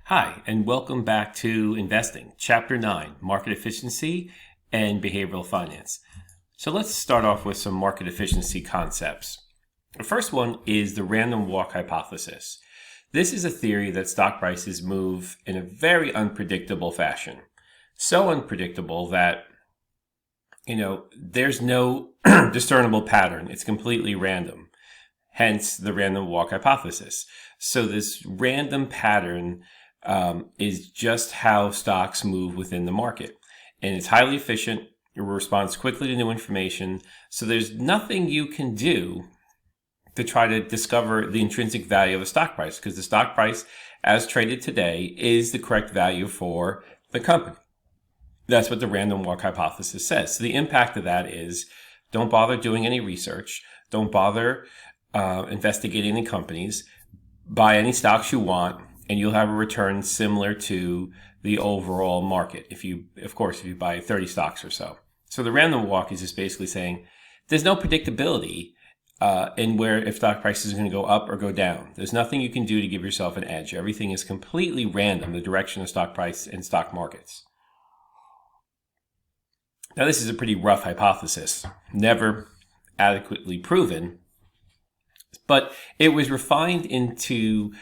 Hi, and welcome back to Investing, Chapter 9, Market Efficiency and Behavioral Finance. So let's start off with some market efficiency concepts. The first one is the random walk hypothesis. This is a theory that stock prices move in a very unpredictable fashion. So unpredictable that, there's no discernible pattern. It's completely random. Hence the random walk hypothesis. So this random pattern is just how stocks move within the market. And it's highly efficient. It responds quickly to new information. So there's nothing you can do to try to discover the intrinsic value of a stock price, because the stock price as traded today is the correct value for the company. That's what the random walk hypothesis says. So the impact of that is don't bother doing any research. Don't bother investigating the companies. Buy any stocks you want, and you'll have a return similar to the overall market. If you buy 30 stocks or so. So the random walk is just basically saying there's no predictability in where if stock prices are going to go up or go down. There's nothing you can do to give yourself an edge. Everything is completely random, the direction of stock price and stock markets. Now, this is a pretty rough hypothesis, never adequately proven, but it was refined into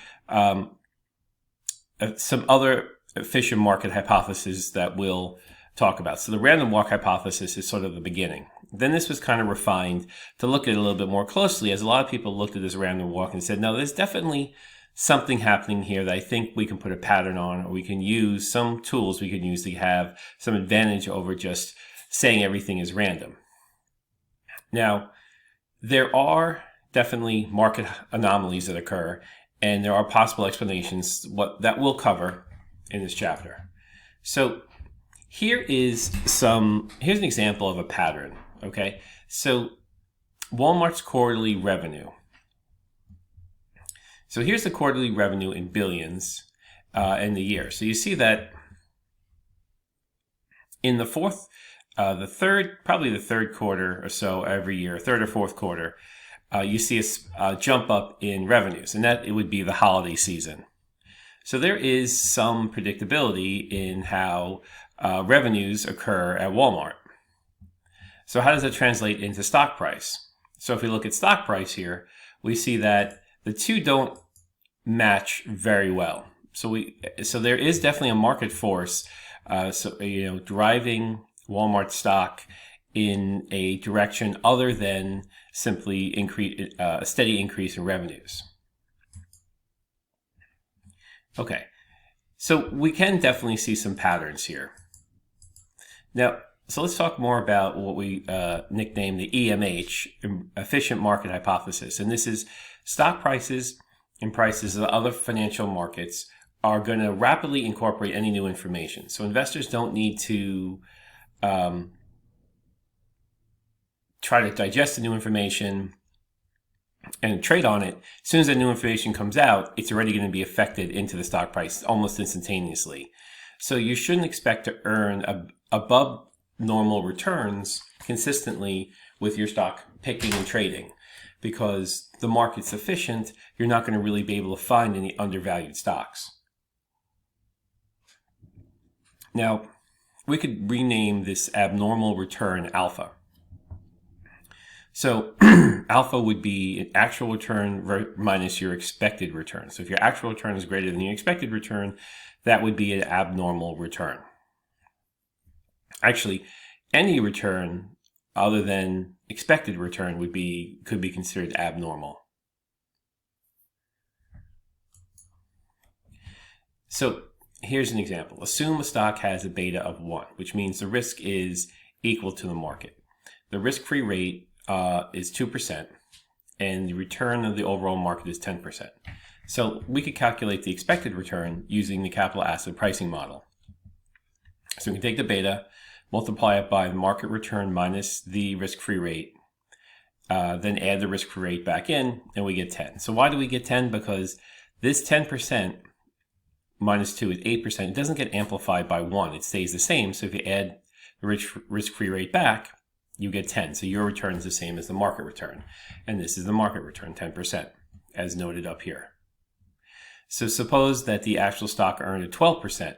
some other efficient market hypotheses that we'll talk about. So the random walk hypothesis is sort of the beginning. Then this was kind of refined to look at it a little bit more closely, as a lot of people looked at this random walk and said, no, there's definitely something happening here that I think we can put a pattern on, or we can use some tools we can use to have some advantage over just saying everything is random. Now, there are definitely market anomalies that occur, and there are possible explanations that we'll cover in this chapter. So here's an example of a pattern. Okay, so Walmart's quarterly revenue. So here's the quarterly revenue in billions in the year. So you see that in the third quarter or so every year, third or fourth quarter, you see a jump up in revenues, and that it would be the holiday season. So there is some predictability in how revenues occur at Walmart. So how does that translate into stock price? So if we look at stock price here, we see that the two don't match very well. So there is definitely a market force, driving Walmart stock in a direction other than simply a steady increase in revenues. Okay, so we can definitely see some patterns here. Now, so let's talk more about what we nicknamed the EMH, efficient market hypothesis. And this is stock prices and prices of other financial markets are going to rapidly incorporate any new information. So investors don't need to try to digest the new information and trade on it. As soon as that new information comes out, it's already going to be affected into the stock price almost instantaneously. So you shouldn't expect to earn above normal returns consistently with your stock picking and trading, because the market's efficient. You're not going to really be able to find any undervalued stocks. Now, we could rename this abnormal return alpha. So alpha would be an actual return minus your expected return. So if your actual return is greater than your expected return, that would be an abnormal return. Actually, any return other than expected return could be considered abnormal. So here's an example. Assume a stock has a beta of 1, which means the risk is equal to the market. The risk-free rate is 2%, and the return of the overall market is 10%. So we could calculate the expected return using the capital asset pricing model. So we can take the beta, multiply it by the market return minus the risk-free rate, then add the risk-free rate back in, and we get 10. So why do we get 10? Because this 10% minus 2 is 8%. It doesn't get amplified by 1. It stays the same. So if you add the risk-free rate back, you get 10. So your return is the same as the market return. And this is the market return, 10%, as noted up here. So suppose that the actual stock earned a 12%.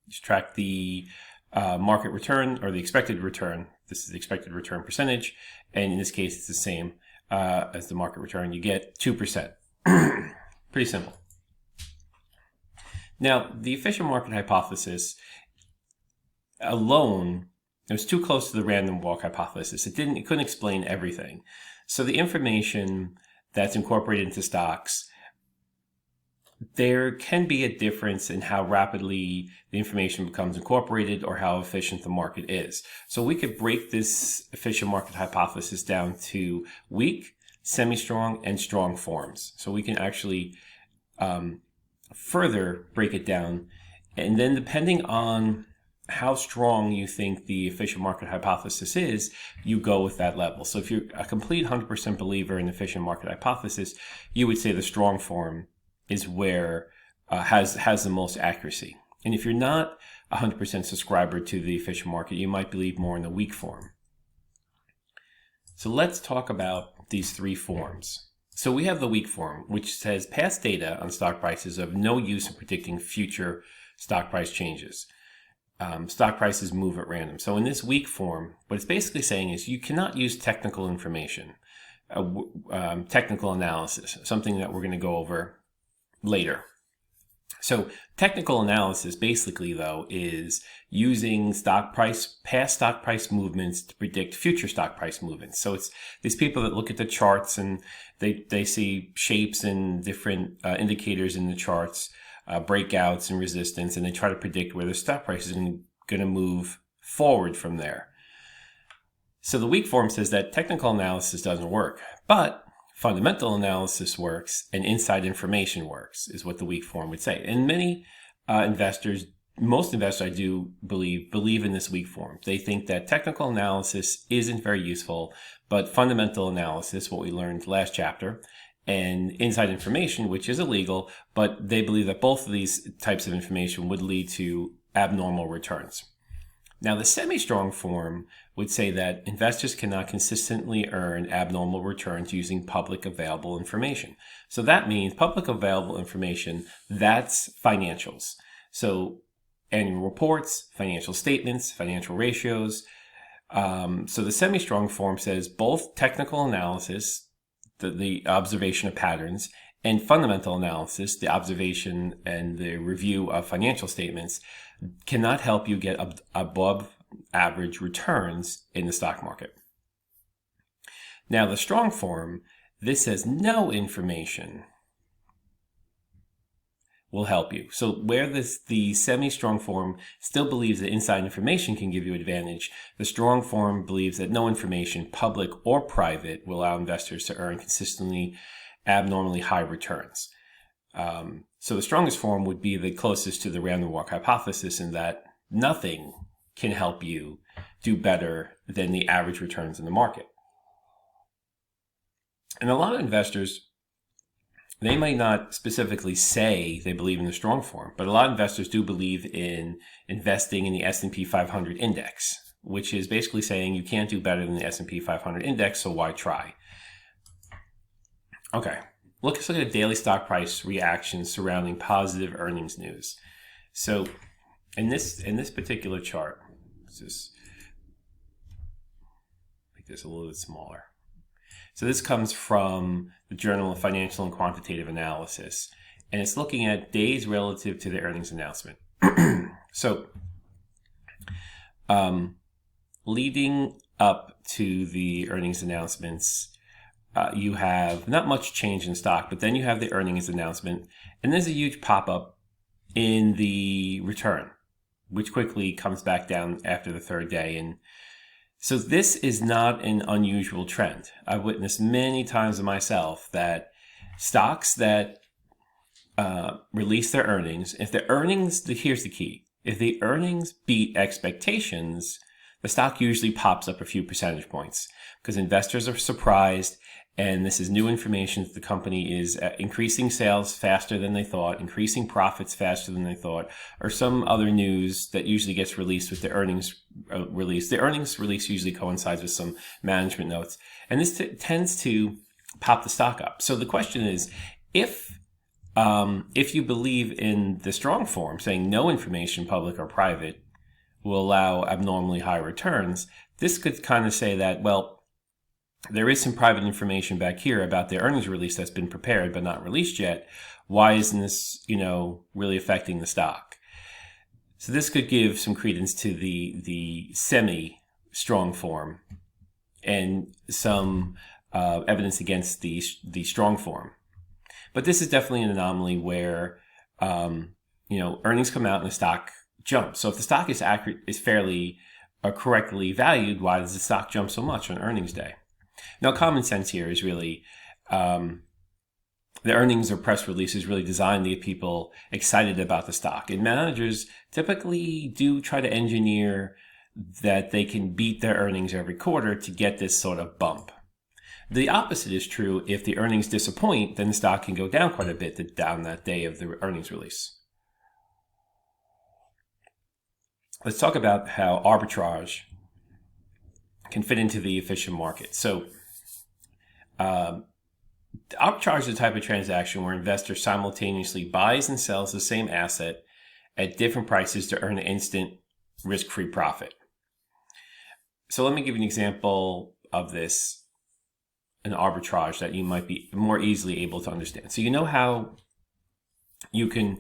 You track the market return or the expected return. This is the expected return percentage. And in this case, it's the same as the market return. You get 2%. Pretty simple. Now, the efficient market hypothesis alone, it was too close to the random walk hypothesis. It couldn't explain everything. So the information that's incorporated into stocks, there can be a difference in how rapidly the information becomes incorporated or how efficient the market is. So we could break this efficient market hypothesis down to weak, semi-strong, and strong forms. So we can actually further break it down. And then depending on how strong you think the efficient market hypothesis is, you go with that level. So if you're a complete 100% believer in the efficient market hypothesis, you would say the strong form is where has the most accuracy. And if you're not 100% subscriber to the efficient market, you might believe more in the weak form. So let's talk about these three forms. So we have the weak form, which says past data on stock prices of no use in predicting future stock price changes. Stock prices move at random. So in this weak form, what it's basically saying is you cannot use technical information, technical analysis, something that we're going to go over later. So technical analysis basically, though, is using past stock price movements to predict future stock price movements. So it's these people that look at the charts and they see shapes and different indicators in the charts, breakouts and resistance, and they try to predict where the stock price is going to move forward from there. So the weak form says that technical analysis doesn't work, but fundamental analysis works and inside information works, is what the weak form would say. And many most investors I do believe in this weak form. They think that technical analysis isn't very useful, but fundamental analysis, what we learned last chapter, and inside information, which is illegal, but they believe that both of these types of information would lead to abnormal returns. Now, the semi-strong form would say that investors cannot consistently earn abnormal returns using public available information. So that means public available information, that's financials. So annual reports, financial statements, financial ratios. So the semi-strong form says both technical analysis, the observation of patterns, and fundamental analysis, the observation and the review of financial statements, cannot help you get above average returns in the stock market. Now, the strong form, this says no information will help you. So where the semi-strong form still believes that inside information can give you advantage, the strong form believes that no information, public or private, will allow investors to earn consistently abnormally high returns. So the strongest form would be the closest to the random walk hypothesis in that nothing can help you do better than the average returns in the market. And a lot of investors, they might not specifically say they believe in the strong form, but a lot of investors do believe in investing in the S&P 500 index, which is basically saying you can't do better than the S&P 500 index, so why try? Okay, let's look at daily stock price reactions surrounding positive earnings news. So in this particular chart, let's just make this a little bit smaller. So this comes from the Journal of Financial and Quantitative Analysis, and it's looking at days relative to the earnings announcement. So leading up to the earnings announcements, you have not much change in stock, but then you have the earnings announcement, and there's a huge pop-up in the return, which quickly comes back down after the third day. And so this is not an unusual trend. I've witnessed many times myself that stocks that release their earnings, if the earnings, here's the key, if the earnings beat expectations, the stock usually pops up a few percentage points because investors are surprised. And this is new information that the company is increasing sales faster than they thought, increasing profits faster than they thought, or some other news that usually gets released with the earnings release. The earnings release usually coincides with some management notes. And this tends to pop the stock up. So the question is, if If you believe in the strong form, saying no information, public or private, will allow abnormally high returns, this could kind of say that, well, there is some private information back here about the earnings release that's been prepared but not released yet. Why isn't this, really affecting the stock? So this could give some credence to the semi-strong form and some evidence against the strong form. But this is definitely an anomaly where, earnings come out and the stock jumps. So if the stock is fairly or correctly valued, why does the stock jump so much on earnings day? Now, common sense here is really the earnings or press release is really designed to get people excited about the stock. And managers typically do try to engineer that they can beat their earnings every quarter to get this sort of bump. The opposite is true. If the earnings disappoint, then the stock can go down quite a bit down that day of the earnings release. Let's talk about how arbitrage can fit into the efficient market. So arbitrage is a type of transaction where investors simultaneously buys and sells the same asset at different prices to earn an instant risk-free profit. So let me give you an example of this, an arbitrage that you might be more easily able to understand. So you know how you can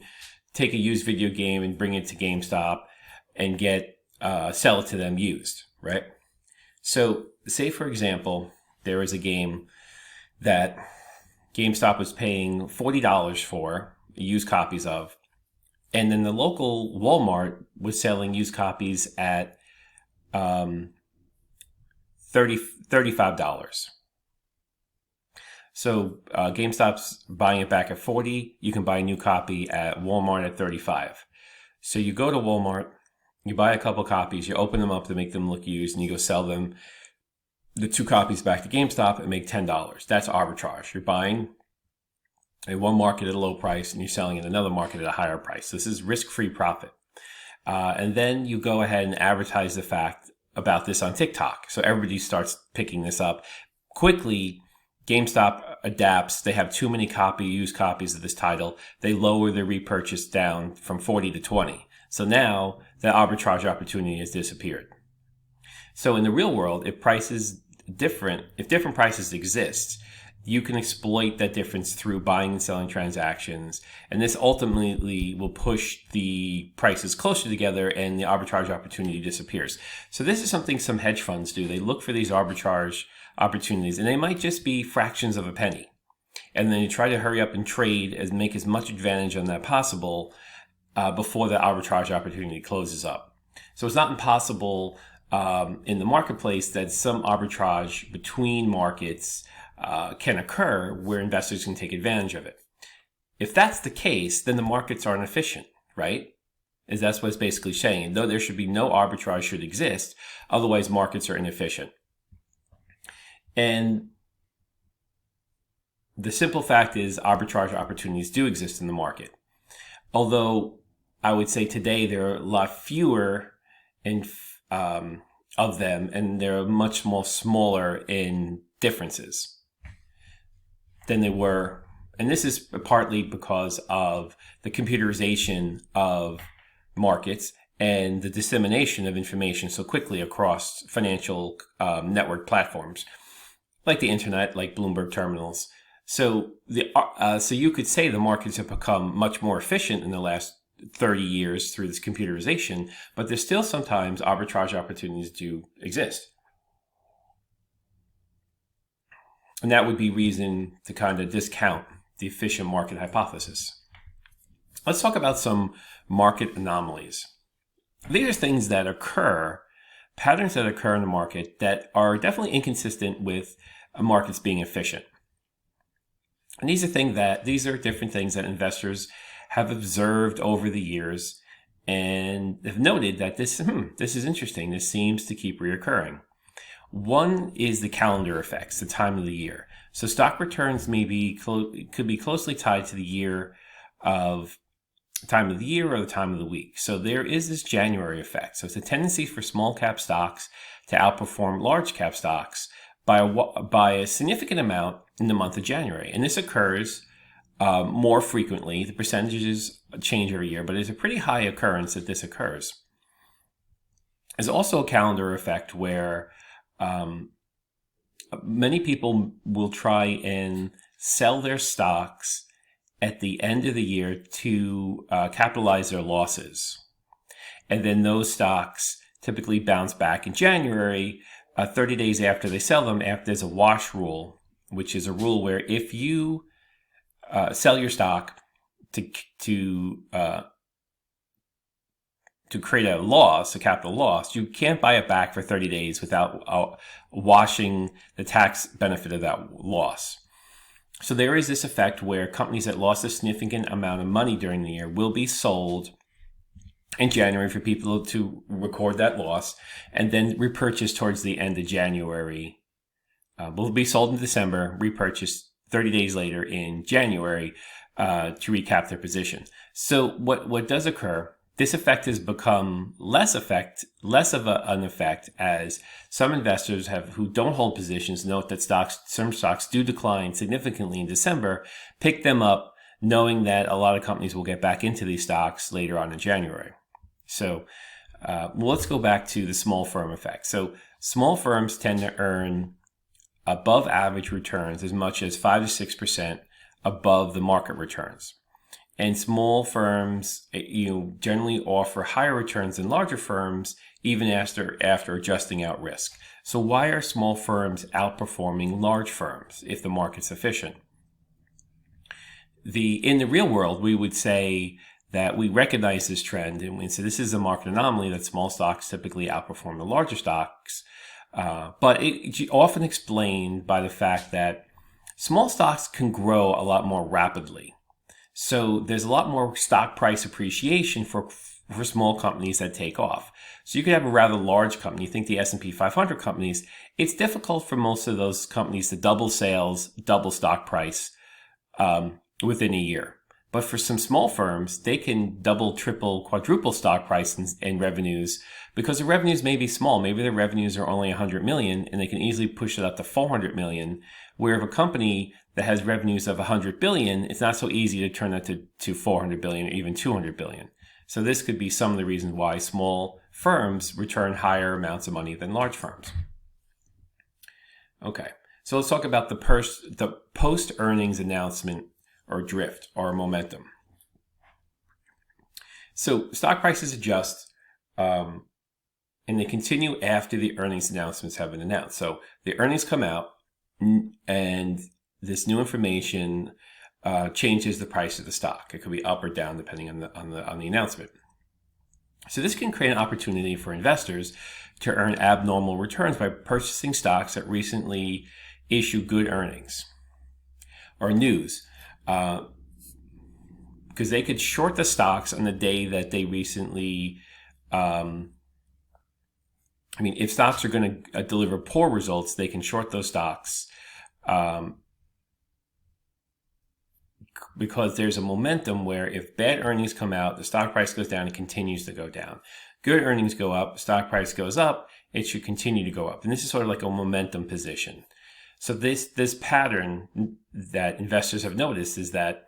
take a used video game and bring it to GameStop and sell it to them used, right? So say, for example, there is a game that GameStop was paying $40 for, used copies of, and then the local Walmart was selling used copies at $35. So GameStop's buying it back at $40. You can buy a new copy at Walmart at $35. So you go to Walmart, you buy a couple copies, you open them up to make them look used, and you go sell them, the 2 copies, back to GameStop and make $10. That's arbitrage. You're buying at one market at a low price and you're selling in another market at a higher price. This is risk-free profit. And then you go ahead and advertise the fact about this on TikTok. So everybody starts picking this up. Quickly, GameStop adapts. They have too many used copies of this title. They lower the repurchase down from 40 to 20. So now the arbitrage opportunity has disappeared. So in the real world, if different prices exist, you can exploit that difference through buying and selling transactions. And this ultimately will push the prices closer together and the arbitrage opportunity disappears. So this is something some hedge funds do. They look for these arbitrage opportunities, and they might just be fractions of a penny. And then you try to hurry up and trade and make as much advantage on that possible before the arbitrage opportunity closes up. So it's not impossible in the marketplace that some arbitrage between markets can occur where investors can take advantage of it. If that's the case, then the markets are inefficient, right? That's what it's basically saying. Though there should be no arbitrage should exist, otherwise markets are inefficient. And the simple fact is arbitrage opportunities do exist in the market. Although I would say today there are a lot fewer of them, and they're much more smaller in differences than they were. And this is partly because of the computerization of markets and the dissemination of information so quickly across financial network platforms like the internet, like Bloomberg terminals. So you could say the markets have become much more efficient in the last 30 years through this computerization, but there's still sometimes arbitrage opportunities do exist. And that would be reason to kind of discount the efficient market hypothesis. Let's talk about some market anomalies. These are things that occur, patterns that occur in the market that are definitely inconsistent with markets being efficient. And these are different things that investors have observed over the years and have noted that this is interesting. This seems to keep reoccurring. One is the calendar effects, the time of the year. So stock returns could be closely tied to the time of the year or the time of the week. So there is this January effect. So it's a tendency for small cap stocks to outperform large cap stocks by a significant amount in the month of January. And this occurs more frequently. The percentages change every year, but it's a pretty high occurrence that this occurs. There's also a calendar effect where many people will try and sell their stocks at the end of the year to capitalize their losses. And then those stocks typically bounce back in January, 30 days after they sell them, after there's a wash rule, which is a rule where if you sell your stock to create a loss, a capital loss, you can't buy it back for 30 days without washing the tax benefit of that loss. So there is this effect where companies that lost a significant amount of money during the year will be sold in January for people to record that loss, and then repurchased towards the end of January. Will be sold in December, repurchased 30 days later in January to recap their position. So what does occur, this effect has become less of an effect, as some investors who don't hold positions note that some stocks do decline significantly in December, pick them up knowing that a lot of companies will get back into these stocks later on in January. So let's go back to the small firm effect. So small firms tend to earn above average returns as much as 5 to 6% above the market returns. And small firms, generally offer higher returns than larger firms, even after adjusting out risk. So why are small firms outperforming large firms if the market's efficient? In the real world, we would say that we recognize this trend, and we say this is a market anomaly that small stocks typically outperform the larger stocks. But it's often explained by the fact that small stocks can grow a lot more rapidly. So there's a lot more stock price appreciation for small companies that take off. So you could have a rather large company, think the S&P 500 companies. It's difficult for most of those companies to double sales, double stock price within a year. But for some small firms, they can double, triple, quadruple stock price and revenues, because the revenues may be small. Maybe their revenues are only 100 million and they can easily push it up to 400 million. Where if a company that has revenues of 100 billion, it's not so easy to turn that to 400 billion or even 200 billion. So this could be some of the reasons why small firms return higher amounts of money than large firms. Okay, so let's talk about the post-earnings announcement or drift or momentum. So stock prices adjust and they continue after the earnings announcements have been announced. So the earnings come out and this new information changes the price of the stock. It could be up or down depending on the announcement. So this can create an opportunity for investors to earn abnormal returns by purchasing stocks that recently issue good earnings or news. Because they could short the stocks on the day that they recently, if stocks are going to deliver poor results, they can short those stocks because there's a momentum where if bad earnings come out, the stock price goes down and continues to go down. Good earnings go up, stock price goes up, it should continue to go up. And this is sort of like a momentum position. So this pattern that investors have noticed is that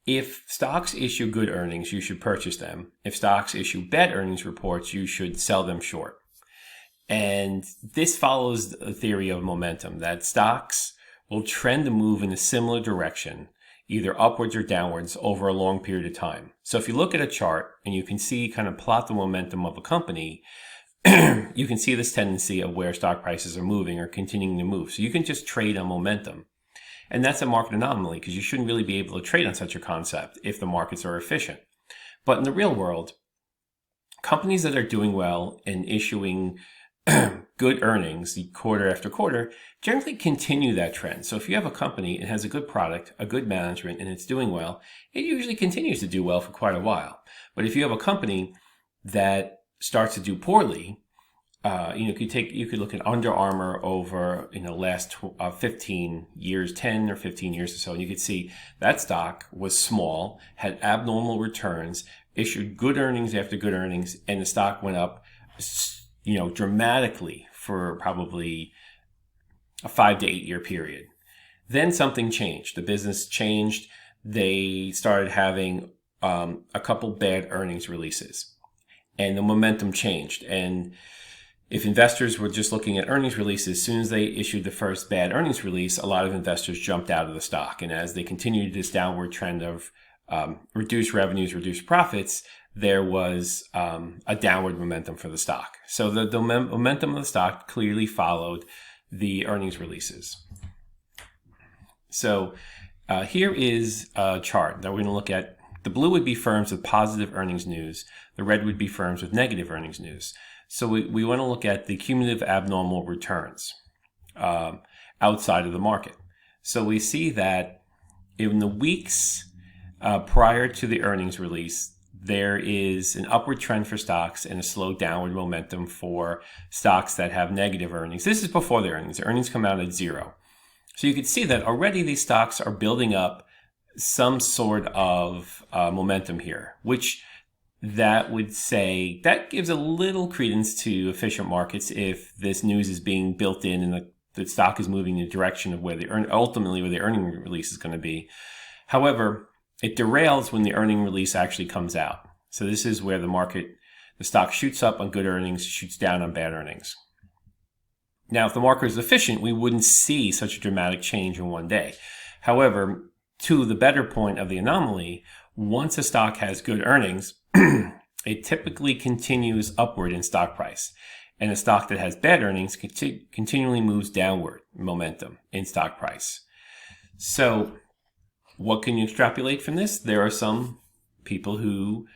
if stocks issue good earnings, you should purchase them. If stocks issue bad earnings reports, you should sell them short. And this follows the theory of momentum, that stocks will trend to move in a similar direction, either upwards or downwards over a long period of time. So if you look at a chart and you can see, kind of plot the momentum of a company, you can see this tendency of where stock prices are moving or continuing to move. So you can just trade on momentum. And that's a market anomaly because you shouldn't really be able to trade on such a concept if the markets are efficient. But in the real world, companies that are doing well and issuing good earnings quarter after quarter generally continue that trend. So if you have a company, it has a good product, a good management, and it's doing well, it usually continues to do well for quite a while. But if you have a company that starts to do poorly, you could look at Under Armour over last 15 years, 10 or 15 years or so, and you could see that stock was small, had abnormal returns, issued good earnings after good earnings, and the stock went up dramatically for probably a 5 to 8 year period. Then something changed. The business changed. they started having a couple bad earnings releases, and the momentum changed. And if investors were just looking at earnings releases, as soon as they issued the first bad earnings release, a lot of investors jumped out of the stock. And as they continued this downward trend of reduced revenues, reduced profits, there was a downward momentum for the stock. So the momentum of the stock clearly followed the earnings releases. So here is a chart that we're going to look at. The blue would be firms with positive earnings news. The red would be firms with negative earnings news. So we want to look at the cumulative abnormal returns outside of the market. So we see that in the weeks prior to the earnings release, there is an upward trend for stocks and a slow downward momentum for stocks that have negative earnings. This is before the earnings. The earnings come out at 0. So you can see that already these stocks are building up some sort of momentum here, which that would say that gives a little credence to efficient markets if this news is being built in and the stock is moving in the direction of where ultimately where the earning release is going to be. However, it derails when the earning release actually comes out. So this is where the stock shoots up on good earnings, shoots down on bad earnings. Now, if the market is efficient, we wouldn't see such a dramatic change in one day. However, to the better point of the anomaly, once a stock has good earnings, it typically continues upward in stock price. And a stock that has bad earnings continually moves downward momentum in stock price. So what can you extrapolate from this? There are some people who,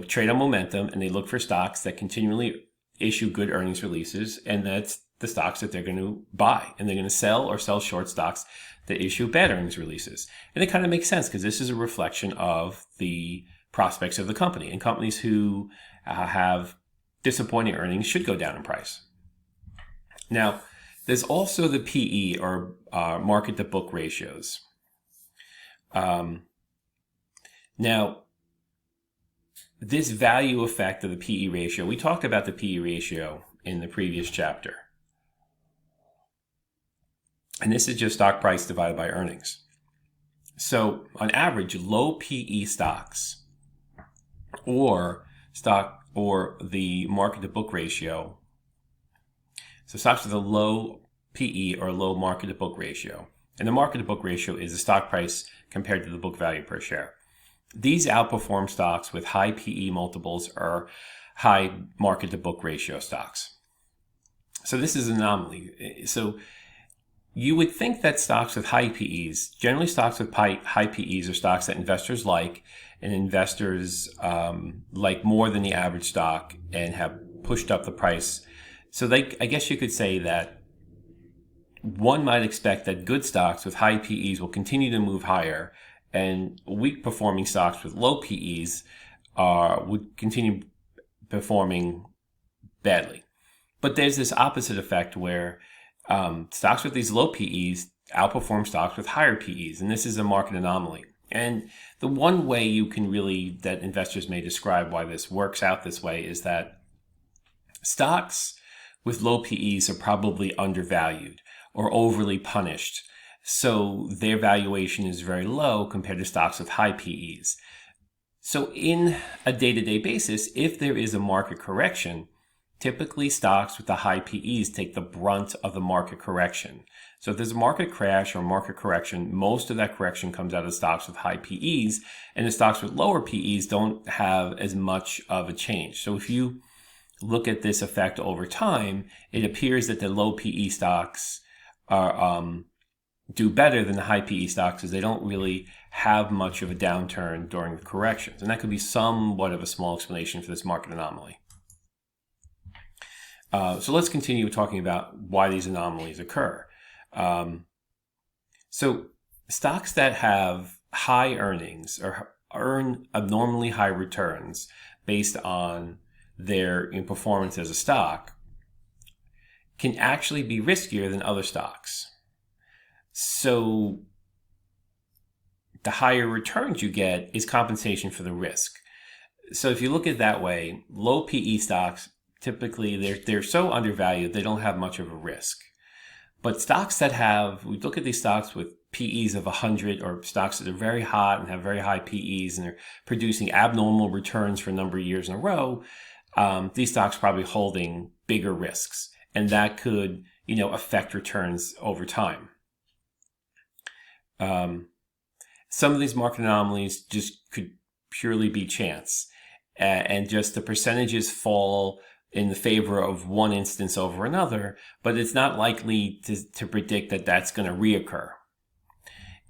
trade on momentum, and they look for stocks that continually issue good earnings releases, and that's the stocks that they're going to buy. And they're going to sell or sell short stocks that issue bad earnings releases. And it kind of makes sense because this is a reflection of the prospects of the company. And companies who have disappointing earnings should go down in price. Now, there's also the PE, or market to book ratios. Now, this value effect of the PE ratio, we talked about the PE ratio in the previous chapter. And this is just stock price divided by earnings. So on average, low PE stocks or the market to book ratio. So stocks with a low PE or low market to book ratio. And the market to book ratio is the stock price compared to the book value per share. These outperform stocks with high PE multiples or high market to book ratio stocks. So this is an anomaly. So you would think that stocks with high PEs, generally stocks with high PEs are stocks that investors like, and investors like more than the average stock and have pushed up the price. So I guess you could say that one might expect that good stocks with high PEs will continue to move higher, and weak performing stocks with low PEs would continue performing badly. But there's this opposite effect where stocks with these low PEs outperform stocks with higher PEs, and this is a market anomaly. And the one way that investors may describe why this works out this way is that stocks with low PEs are probably undervalued or overly punished. So their valuation is very low compared to stocks with high PEs. So in a day-to-day basis, if there is a market correction, typically stocks with the high PEs take the brunt of the market correction. So if there's a market crash or market correction, most of that correction comes out of stocks with high PEs, and the stocks with lower PEs don't have as much of a change. So if you look at this effect over time, it appears that the low PE stocks do better than the high PE stocks because they don't really have much of a downturn during the corrections. And that could be somewhat of a small explanation for this market anomaly. So let's continue talking about why these anomalies occur. So stocks that have high earnings or earn abnormally high returns based on their performance as a stock can actually be riskier than other stocks. So the higher returns you get is compensation for the risk. So if you look at it that way, low PE stocks, typically they're so undervalued they don't have much of a risk. But stocks that have, we look at these stocks with PEs of 100, or stocks that are very hot and have very high PEs and they're producing abnormal returns for a number of years in a row, these stocks are probably holding bigger risks. And that could, affect returns over time. Some of these market anomalies just could purely be chance. And just the percentages fall in the favor of one instance over another, but it's not likely to predict that that's going to reoccur.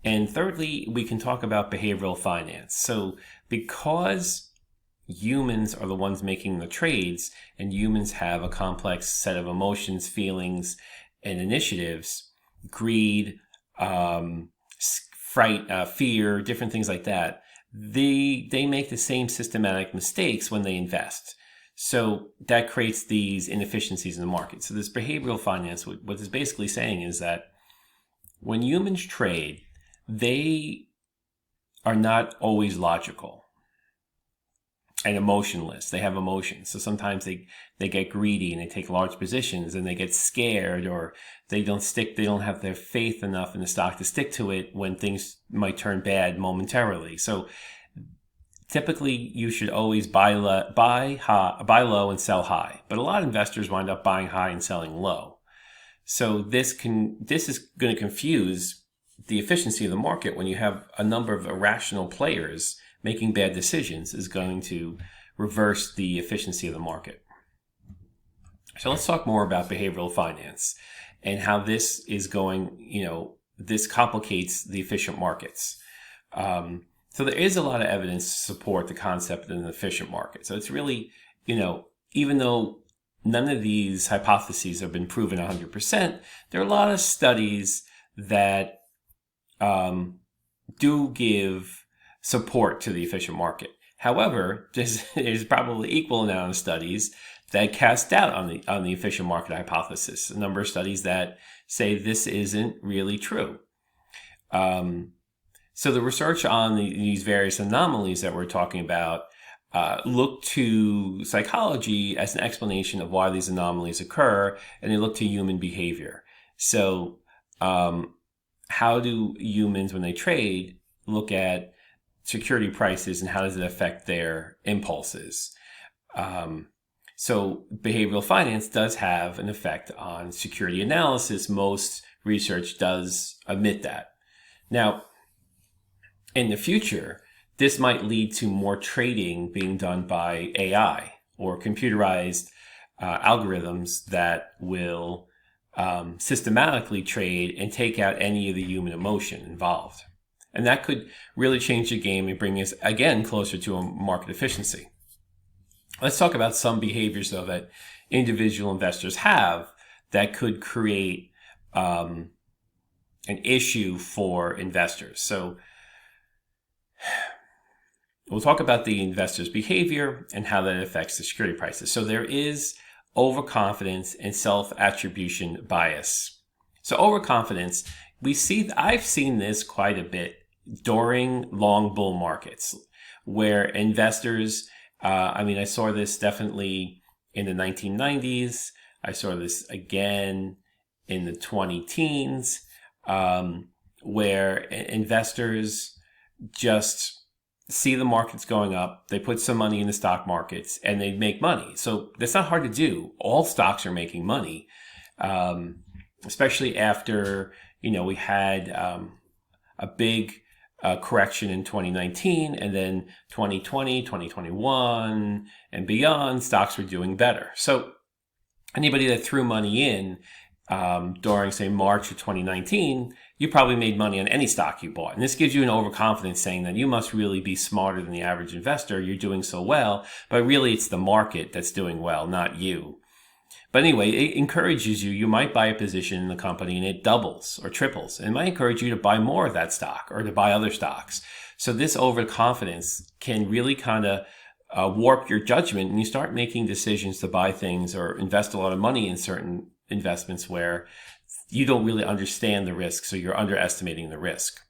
And thirdly, we can talk about behavioral finance. So because humans are the ones making the trades, and humans have a complex set of emotions, feelings, and initiatives, greed, fright, fear, different things like that, they make the same systematic mistakes when they invest. So that creates these inefficiencies in the market. So this behavioral finance, what it's basically saying is that when humans trade, they are not always logical and emotionless. They have emotions. So sometimes they get greedy and they take large positions, and they get scared, or they don't have their faith enough in the stock to stick to it when things might turn bad momentarily. So typically, you should always buy low and sell high. But a lot of investors wind up buying high and selling low. So this is going to confuse the efficiency of the market. When you have a number of irrational players making bad decisions, is going to reverse the efficiency of the market. So let's talk more about behavioral finance and how this is going, this complicates the efficient markets. So there is a lot of evidence to support the concept of an efficient market. So it's really, even though none of these hypotheses have been proven 100%, there are a lot of studies that do give support to the efficient market. However, there's probably equal amount of studies that cast doubt on the efficient market hypothesis. A number of studies that say this isn't really true. So the research on these various anomalies that we're talking about look to psychology as an explanation of why these anomalies occur, and they look to human behavior. So how do humans, when they trade, look at security prices, and how does it affect their impulses? So behavioral finance does have an effect on security analysis. Most research does admit that. Now, in the future, this might lead to more trading being done by AI or computerized algorithms that will systematically trade and take out any of the human emotion involved. And that could really change the game and bring us, again, closer to a market efficiency. Let's talk about some behaviors, though, that individual investors have that could create an issue for investors. So we'll talk about the investor's behavior and how that affects the security prices. So there is overconfidence and self-attribution bias. So overconfidence, I've seen this quite a bit during long bull markets where investors, I saw this definitely in the 1990s. I saw this again in the 20-teens, where investors just see the markets going up, they put some money in the stock markets, and they make money. So that's not hard to do. All stocks are making money, especially after, we had a big correction in 2019, and then 2020, 2021, and beyond, stocks were doing better. So anybody that threw money in during, say, March of 2019, you probably made money on any stock you bought. And this gives you an overconfidence, saying that you must really be smarter than the average investor. You're doing so well, but really it's the market that's doing well, not you. But anyway, it encourages you. You might buy a position in the company and it doubles or triples. It might encourage you to buy more of that stock or to buy other stocks. So this overconfidence can really kind of warp your judgment, and you start making decisions to buy things or invest a lot of money in certain investments where you don't really understand the risk, so you're underestimating the risk.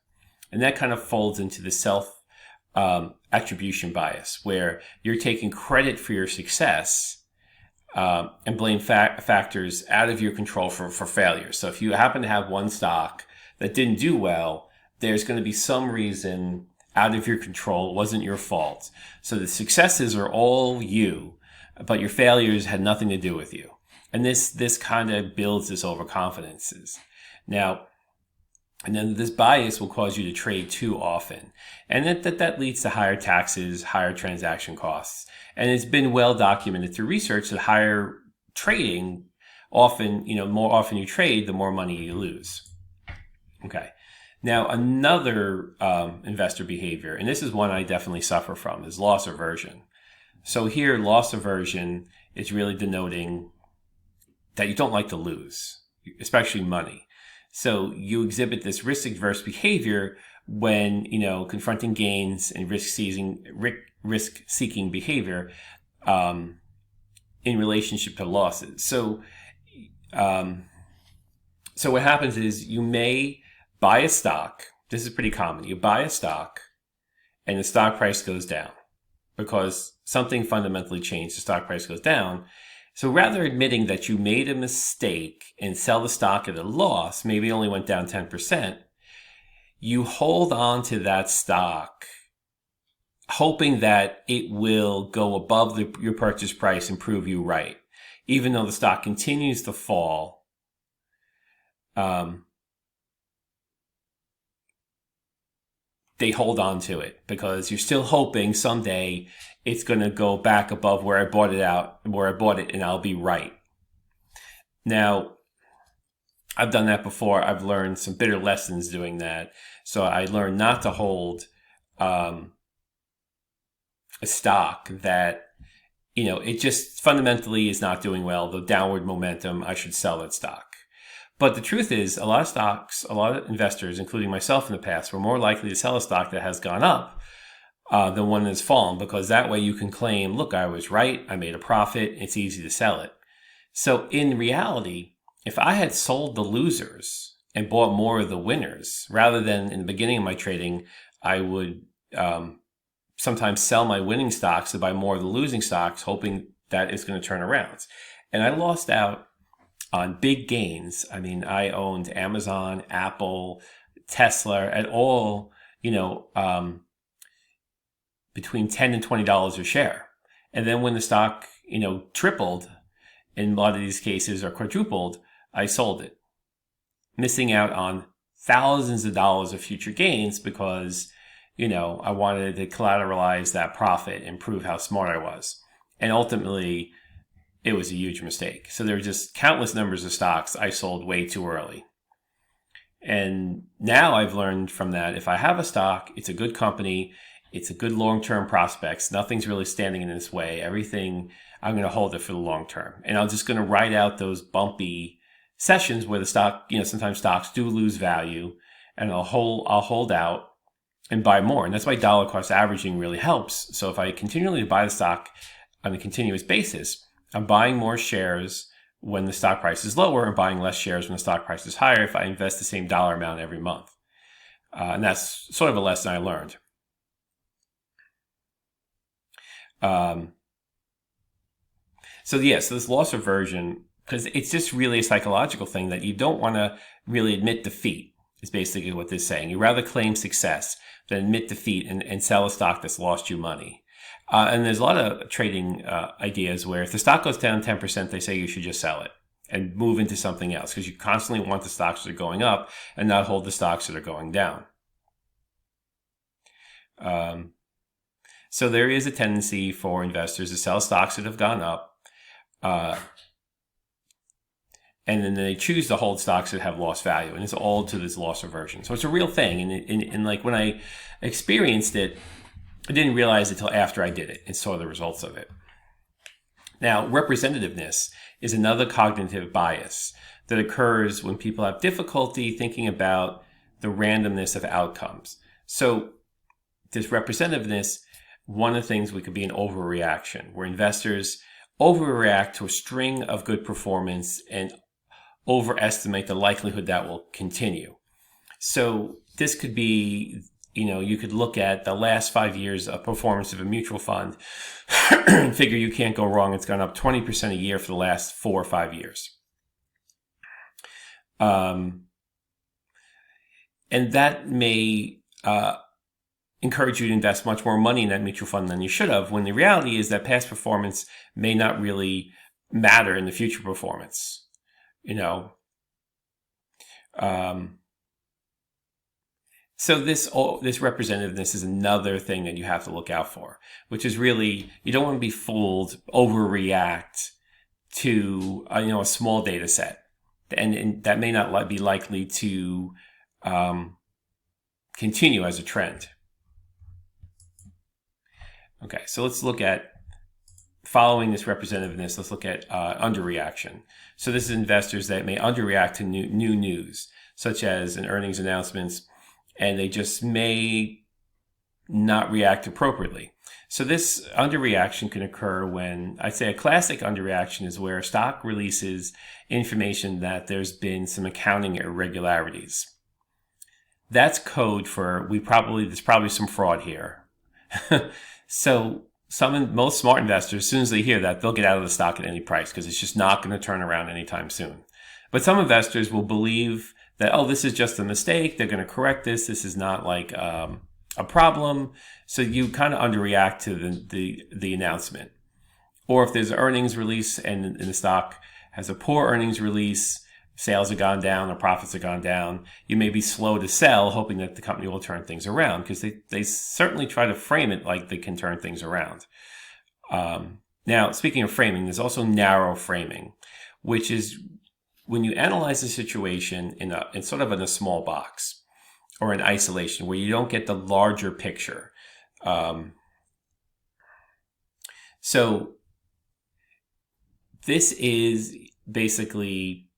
And that kind of folds into the self-attribution bias, where you're taking credit for your success and blame factors out of your control for failure. So if you happen to have one stock that didn't do well, there's going to be some reason out of your control. It wasn't your fault. So the successes are all you, but your failures had nothing to do with you. And this kind of builds this overconfidence. Now, and then this bias will cause you to trade too often. And that leads to higher taxes, higher transaction costs. And it's been well documented through research that higher trading often, more often you trade, the more money you lose. Okay. Now, another investor behavior, and this is one I definitely suffer from, is loss aversion. So here, loss aversion is really denoting that you don't like to lose, especially money. So you exhibit this risk-averse behavior when, confronting gains and risk-seeking behavior in relationship to losses. So what happens is you may buy a stock. This is pretty common. You buy a stock and the stock price goes down because something fundamentally changed. The stock price goes down. So rather admitting that you made a mistake and sell the stock at a loss, maybe it only went down 10%, you hold on to that stock hoping that it will go above your purchase price and prove you right. Even though the stock continues to fall, they hold on to it because you're still hoping someday it's going to go back above where I bought it, and I'll be right. Now, I've done that before. I've learned some bitter lessons doing that. So I learned not to hold a stock that, it just fundamentally is not doing well. The downward momentum, I should sell that stock. But the truth is, a lot of investors, including myself in the past, were more likely to sell a stock that has gone up than one that's fallen, because that way you can claim, look, I was right, I made a profit, it's easy to sell it. So in reality, if I had sold the losers and bought more of the winners, rather than in the beginning of my trading, I would sometimes sell my winning stocks to buy more of the losing stocks, hoping that it's going to turn around. And I lost out on big gains. I mean, I owned Amazon, Apple, Tesla at all, between $10 and $20 a share. And then when the stock, tripled in a lot of these cases or quadrupled, I sold it, missing out on thousands of dollars of future gains because, I wanted to collateralize that profit and prove how smart I was. And ultimately, it was a huge mistake. So there were just countless numbers of stocks I sold way too early. And now I've learned from that, if I have a stock, it's a good company, it's a good long-term prospects, nothing's really standing in its way, everything, I'm going to hold it for the long term. And I'm just going to ride out those bumpy sessions where the stock, sometimes stocks do lose value, and I'll hold out and buy more. And that's why dollar cost averaging really helps. So if I continually buy the stock on a continuous basis, I'm buying more shares when the stock price is lower and buying less shares when the stock price is higher if I invest the same dollar amount every month. And that's sort of a lesson I learned. So this loss aversion, because it's just really a psychological thing that you don't want to really admit defeat, is basically what this is saying. You rather claim success than admit defeat and sell a stock that's lost you money. And there's a lot of trading ideas where if the stock goes down 10%, they say you should just sell it and move into something else because you constantly want the stocks that are going up and not hold the stocks that are going down. So there is a tendency for investors to sell stocks that have gone up, and then they choose to hold stocks that have lost value, and it's all to this loss aversion. So it's a real thing, and like when I experienced it, I didn't realize it until after I did it and saw the results of it. Now, representativeness is another cognitive bias that occurs when people have difficulty thinking about the randomness of outcomes. So this representativeness, one of the things could be an overreaction, where investors overreact to a string of good performance and overestimate the likelihood that will continue. So this could be you could look at the last 5 years of performance of a mutual fund and figure you can't go wrong. It's gone up 20% a year for the last 4 or 5 years. And that may encourage you to invest much more money in that mutual fund than you should have, when the reality is that past performance may not really matter in the future performance. So this representativeness is another thing that you have to look out for, which is really, you don't want to be fooled, overreact to a small data set, and that may not be likely to continue as a trend. Okay, so let's look at, following this representativeness, let's look at underreaction. So this is investors that may underreact to new news, such as an earnings announcements, and they just may not react appropriately. So this underreaction can occur when, I'd say a classic underreaction is where a stock releases information that there's been some accounting irregularities. That's code for there's probably some fraud here. So most smart investors, as soon as they hear that, they'll get out of the stock at any price because it's just not going to turn around anytime soon. But some investors will believe that, this is just a mistake. They're going to correct this. This is not like a problem. So you kind of underreact to the announcement. Or if there's an earnings release and the stock has a poor earnings release, sales have gone down or profits have gone down, you may be slow to sell, hoping that the company will turn things around, because they certainly try to frame it like they can turn things around. Now, speaking of framing, there's also narrow framing, which is when you analyze the situation in a small box or in isolation, where you don't get the larger picture. So this is basically,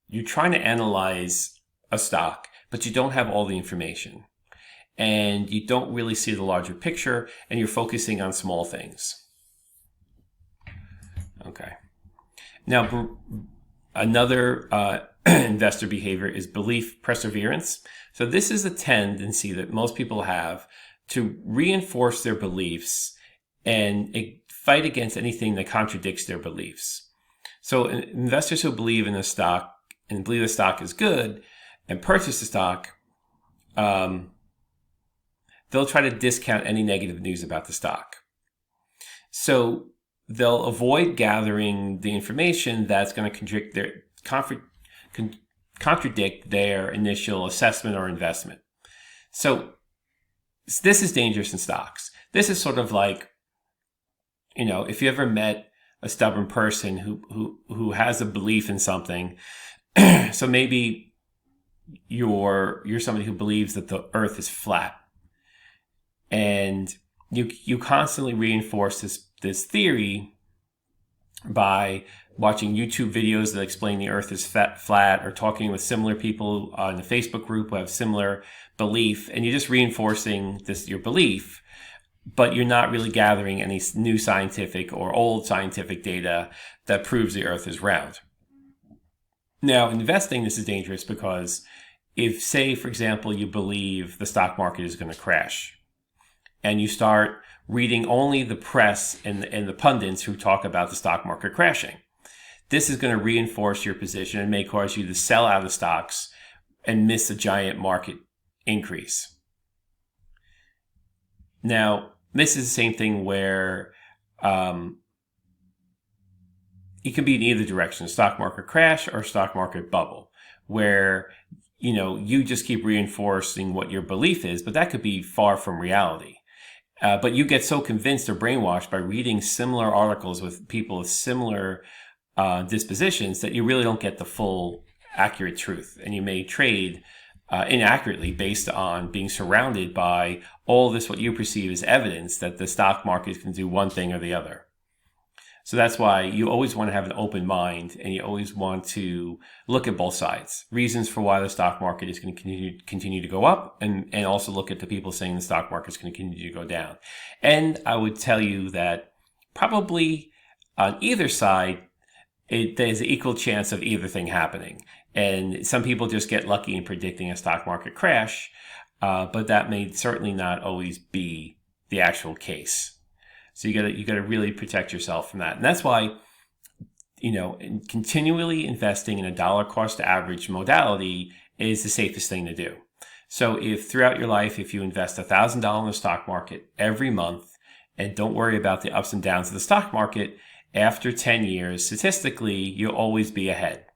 you're trying to analyze a stock, but you don't have all the information, and you don't really see the larger picture, and you're focusing on small things. Okay. Now, another investor behavior is belief perseverance. So this is a tendency that most people have to reinforce their beliefs and fight against anything that contradicts their beliefs. So investors who believe in a stock and believe the stock is good and purchase the stock, they'll try to discount any negative news about the stock. So they'll avoid gathering the information that's going to contradict their initial assessment or investment. So this is dangerous in stocks. This is sort of like, if you ever met a stubborn person who has a belief in something. So maybe you're somebody who believes that the earth is flat, and you constantly reinforce this theory by watching YouTube videos that explain the earth is flat, or talking with similar people in the Facebook group who have similar belief, and you're just reinforcing your belief, but you're not really gathering any new scientific or old scientific data that proves the earth is round. Now, investing, this is dangerous because if, say, for example, you believe the stock market is going to crash, and you start reading only the press and the pundits who talk about the stock market crashing, this is going to reinforce your position and may cause you to sell out of stocks and miss a giant market increase. Now, this is the same thing where it can be in either direction, stock market crash or stock market bubble, where you just keep reinforcing what your belief is, but that could be far from reality. But you get so convinced or brainwashed by reading similar articles with people with similar dispositions that you really don't get the full accurate truth, and you may trade inaccurately based on being surrounded by all this, what you perceive as evidence that the stock market can do one thing or the other. So that's why you always want to have an open mind, and you always want to look at both sides. Reasons for why the stock market is going to continue to go up, and also look at the people saying the stock market is going to continue to go down. And I would tell you that probably on either side, there's an equal chance of either thing happening. And some people just get lucky in predicting a stock market crash. but that may certainly not always be the actual case. So you gotta really protect yourself from that. And that's why, continually investing in a dollar cost average modality is the safest thing to do. So if throughout your life, if you invest $1,000 in the stock market every month and don't worry about the ups and downs of the stock market, after 10 years, statistically, you'll always be ahead.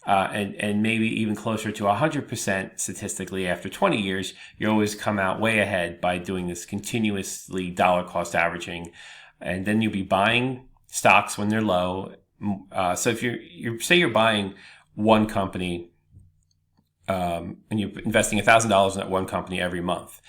And maybe even closer to 100% statistically after 20 years, you always come out way ahead by doing this continuously dollar cost averaging. And then you'll be buying stocks when they're low. So if you're buying one company, and you're investing $1,000 in that one company every month,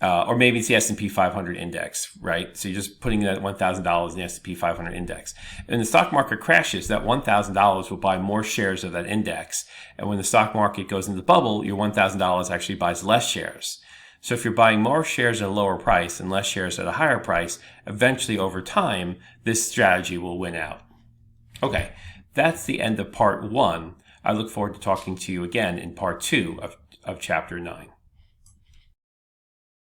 or maybe it's the S&P 500 index, right? So you're just putting that $1,000 in the S&P 500 index. And the stock market crashes, that $1,000 will buy more shares of that index. And when the stock market goes into the bubble, your $1,000 actually buys less shares. So if you're buying more shares at a lower price and less shares at a higher price, eventually over time, this strategy will win out. Okay, that's the end of part 1. I look forward to talking to you again in part 2 of chapter 9.